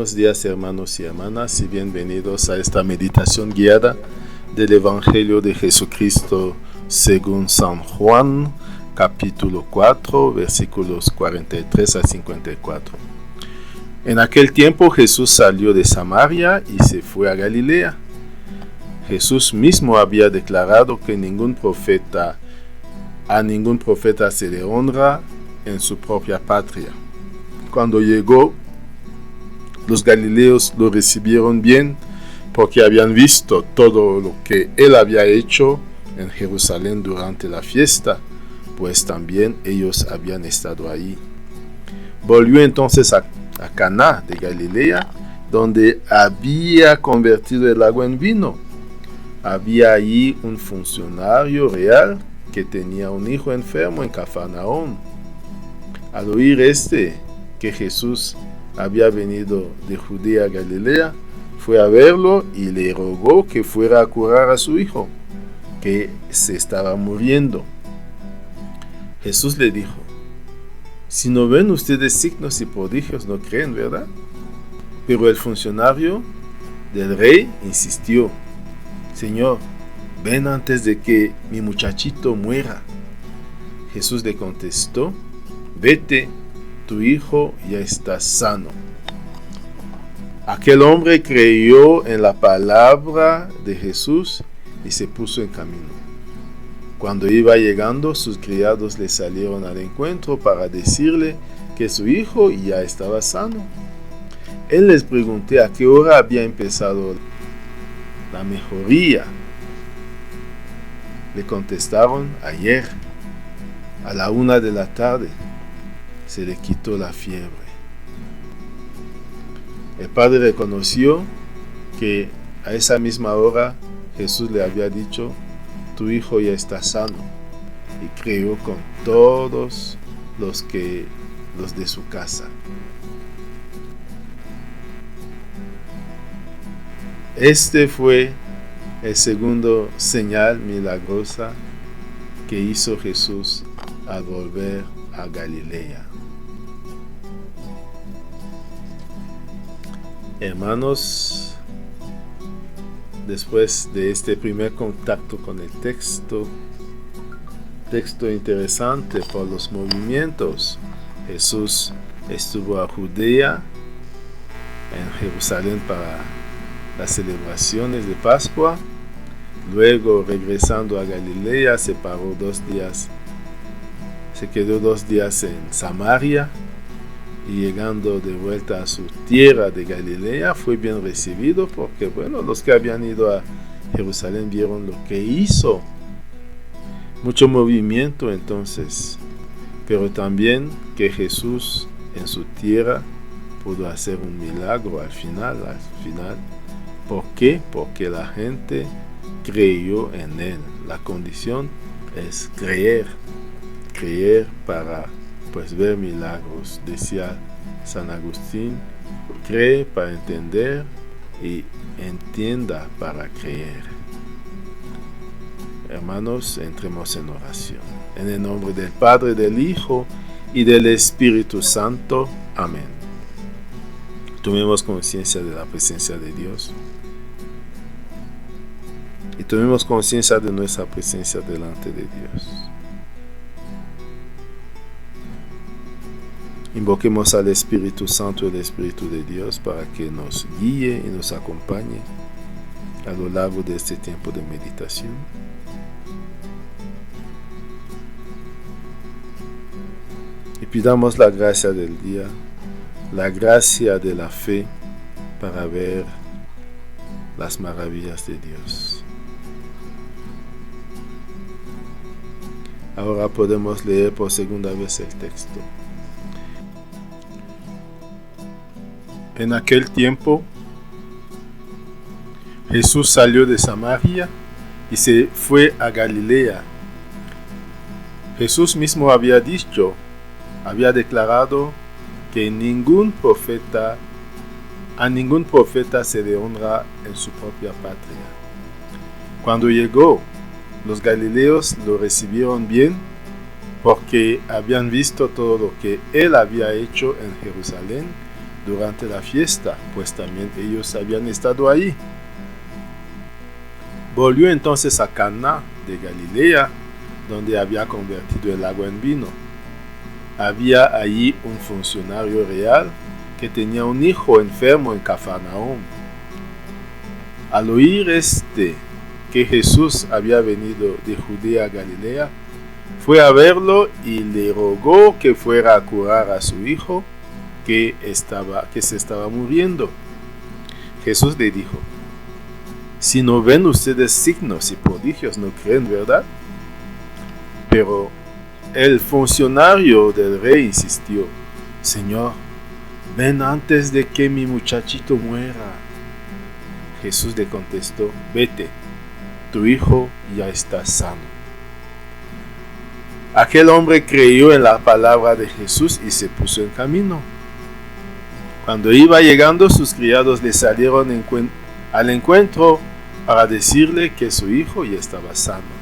Buenos días, hermanos y hermanas, y bienvenidos a esta meditación guiada del Evangelio de Jesucristo según San Juan, capítulo 4, versículos 43 a 54. En aquel tiempo Jesús salió de Samaria y se fue a Galilea. Jesús mismo había declarado que a ningún profeta se le honra en su propia patria. Cuando llegó, los galileos lo recibieron bien porque habían visto todo lo que él había hecho en Jerusalén durante la fiesta, pues también ellos habían estado ahí. Volvió entonces a Caná de Galilea, donde había convertido el agua en vino. Había allí un funcionario real que tenía un hijo enfermo en Cafarnaúm. Al oír que Jesús había venido de Judea a Galilea, fue a verlo y le rogó que fuera a curar a su hijo, que se estaba muriendo. Jesús le dijo: si no ven ustedes signos y prodigios, no creen, ¿verdad? Pero el funcionario del rey insistió: Señor, ven antes de que mi muchachito muera. Jesús le contestó: vete, tu hijo ya está sano. Aquel hombre creyó en la palabra de Jesús y se puso en camino. Cuando iba llegando, sus criados le salieron al encuentro para decirle que su hijo ya estaba sano. Él les preguntó a qué hora había empezado la mejoría. Le contestaron: ayer, a la 1 de la tarde. Se le quitó la fiebre. El padre reconoció que a esa misma hora Jesús le había dicho: tu hijo ya está sano, y creyó con todos los de su casa. Este fue el segundo señal milagrosa que hizo Jesús al volver a Galilea. Hermanos, después de este primer contacto con el texto interesante por los movimientos, Jesús estuvo a Judea, en Jerusalén, para las celebraciones de Pascua. Luego, regresando a Galilea, se quedó 2 días en Samaria, y llegando de vuelta a su tierra de Galilea fue bien recibido porque, los que habían ido a Jerusalén vieron lo que hizo. Mucho movimiento entonces, pero también que Jesús en su tierra pudo hacer un milagro al final. ¿Por qué? Porque la gente creyó en él. La condición es creer para ver milagros. Decía San Agustín: cree para entender y entienda para creer. Hermanos, entremos en oración. En el nombre del Padre, del Hijo y del Espíritu Santo. Amén. Tomemos conciencia de la presencia de Dios y tomemos conciencia de nuestra presencia delante de Dios. Invoquemos al Espíritu Santo, el Espíritu de Dios, para que nos guíe y nos acompañe a lo largo de este tiempo de meditación. Y pidamos la gracia del día, la gracia de la fe, para ver las maravillas de Dios. Ahora podemos leer por segunda vez el texto. En aquel tiempo, Jesús salió de Samaria y se fue a Galilea. Jesús mismo había declarado que a ningún profeta se le honra en su propia patria. Cuando llegó, los galileos lo recibieron bien porque habían visto todo lo que él había hecho en Jerusalén durante la fiesta, pues también ellos habían estado ahí. Volvió entonces a Caná de Galilea, donde había convertido el agua en vino. Había allí un funcionario real que tenía un hijo enfermo en Cafarnaúm. Al oír que Jesús había venido de Judea a Galilea, fue a verlo y le rogó que fuera a curar a su hijo que se estaba muriendo. Jesús le dijo: si no ven ustedes signos y prodigios, no creen, ¿verdad? Pero el funcionario del rey insistió: Señor, ven antes de que mi muchachito muera. Jesús le contestó: vete, tu hijo ya está sano. Aquel hombre creyó en la palabra de Jesús y se puso en camino. Cuando iba llegando, sus criados le salieron al encuentro para decirle que su hijo ya estaba sano.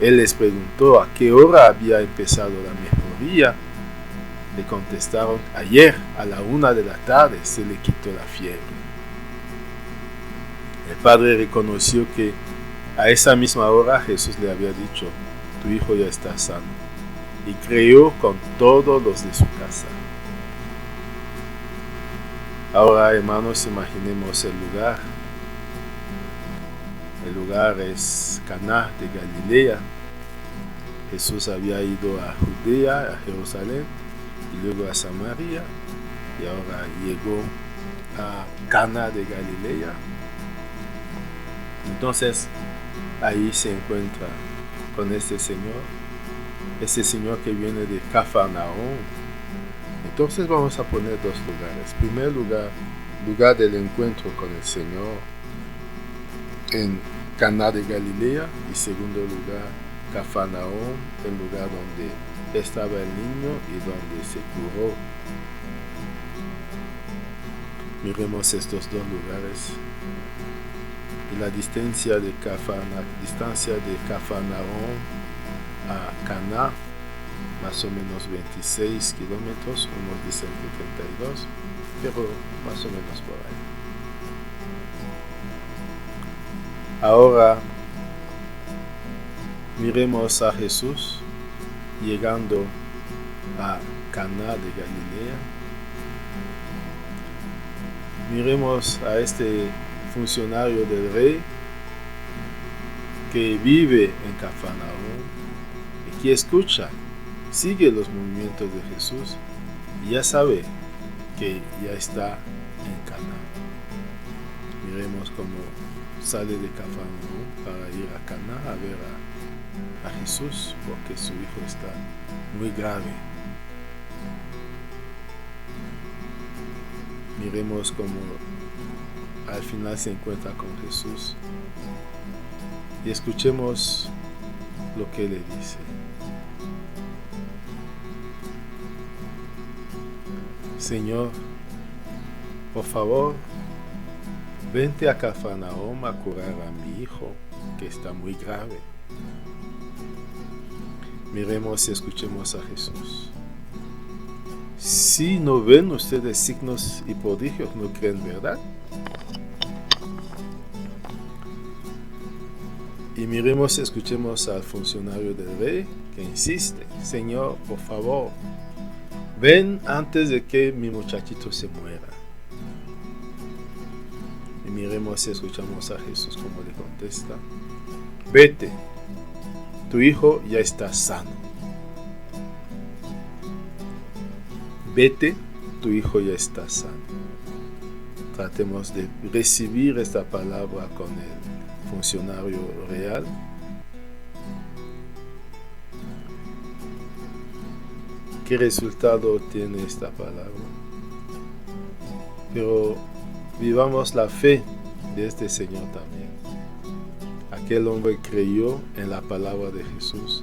Él les preguntó a qué hora había empezado la mejoría. Le contestaron: ayer a la 1 de la tarde se le quitó la fiebre. El padre reconoció que a esa misma hora Jesús le había dicho: tu hijo ya está sano, y creyó con todos los de su casa. Ahora, hermanos, imaginemos el lugar. El lugar es Caná de Galilea. Jesús había ido a Judea, a Jerusalén, y luego a Samaria, y ahora llegó a Caná de Galilea. Entonces, ahí se encuentra con este señor que viene de Cafarnaúm. Entonces vamos a poner dos lugares. Primer lugar del encuentro con el Señor en Caná de Galilea, y segundo lugar, Cafarnaúm, el lugar donde estaba el niño y donde se curó. Miremos estos dos lugares. Y la distancia de Cafarnaúm a Caná, más o menos 26 kilómetros, unos dicen que 32, pero más o menos por ahí. Ahora miremos a Jesús llegando a Caná de Galilea. Miremos a este funcionario del rey que vive en Cafarnaúm y que sigue los movimientos de Jesús y ya sabe que ya está en Caná. Miremos cómo sale de Cafarnaúm para ir a Caná a ver a Jesús, porque su hijo está muy grave. Miremos cómo al final se encuentra con Jesús y escuchemos lo que le dice. Señor, por favor, vente a Cafarnaúm a curar a mi hijo, que está muy grave. Miremos y escuchemos a Jesús. Si no ven ustedes signos y prodigios, no creen, ¿verdad? Y miremos y escuchemos al funcionario del rey que insiste: Señor, por favor, ven antes de que mi muchachito se muera. Y miremos y escuchamos a Jesús como le contesta: vete, tu hijo ya está sano. Vete, tu hijo ya está sano. Tratemos de recibir esta palabra con el funcionario real. ¿Qué resultado tiene esta palabra? Pero vivamos la fe de este Señor también. Aquel hombre creyó en la palabra de Jesús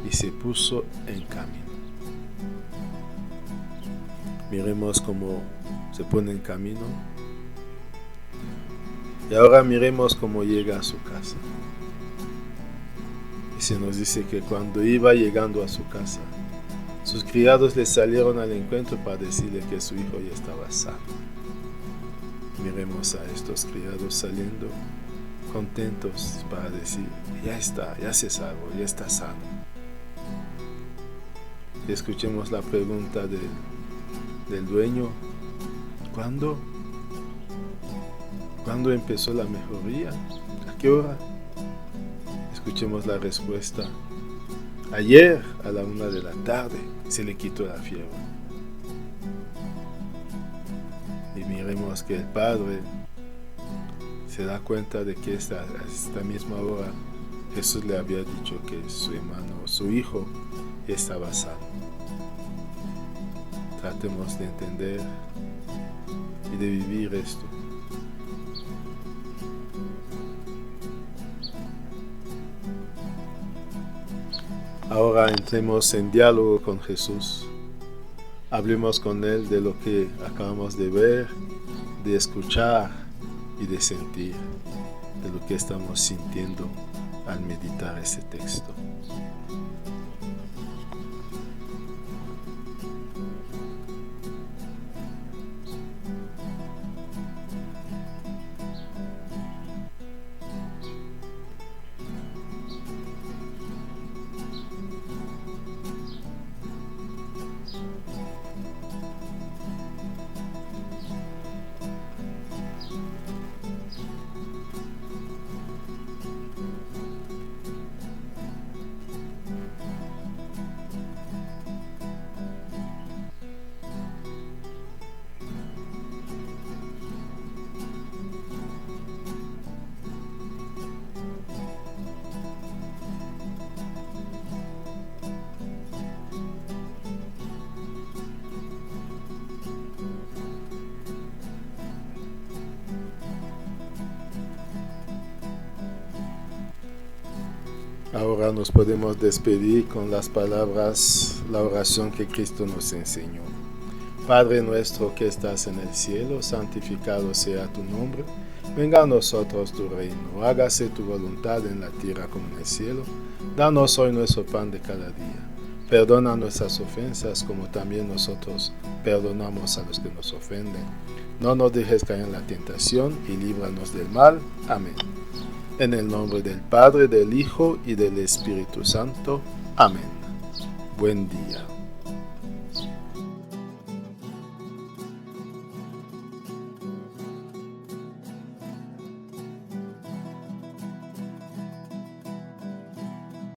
y se puso en camino. Miremos cómo se pone en camino. Y ahora miremos cómo llega a su casa. Y se nos dice que cuando iba llegando a su casa, Sus criados le salieron al encuentro para decirle que su hijo ya estaba sano. Miremos a estos criados saliendo contentos para decir, ya está, ya se salvó, ya está sano. Y escuchemos la pregunta del dueño, ¿cuándo empezó la mejoría? ¿A qué hora? Escuchemos la respuesta, ayer a la 1 de la tarde se le quitó la fiebre. Y miremos que el padre se da cuenta de que a esta misma hora Jesús le había dicho que su hermano, su hijo, estaba sano. Tratemos de entender y de vivir esto. Ahora entremos en diálogo con Jesús. Hablemos con Él de lo que acabamos de ver, de escuchar y de sentir, de lo que estamos sintiendo al meditar ese texto. Ahora nos podemos despedir con las palabras, la oración que Cristo nos enseñó. Padre nuestro que estás en el cielo, santificado sea tu nombre. Venga a nosotros tu reino, hágase tu voluntad en la tierra como en el cielo. Danos hoy nuestro pan de cada día. Perdona nuestras ofensas como también nosotros perdonamos a los que nos ofenden. No nos dejes caer en la tentación y líbranos del mal. Amén. En el nombre del Padre, del Hijo y del Espíritu Santo. Amén. Buen día.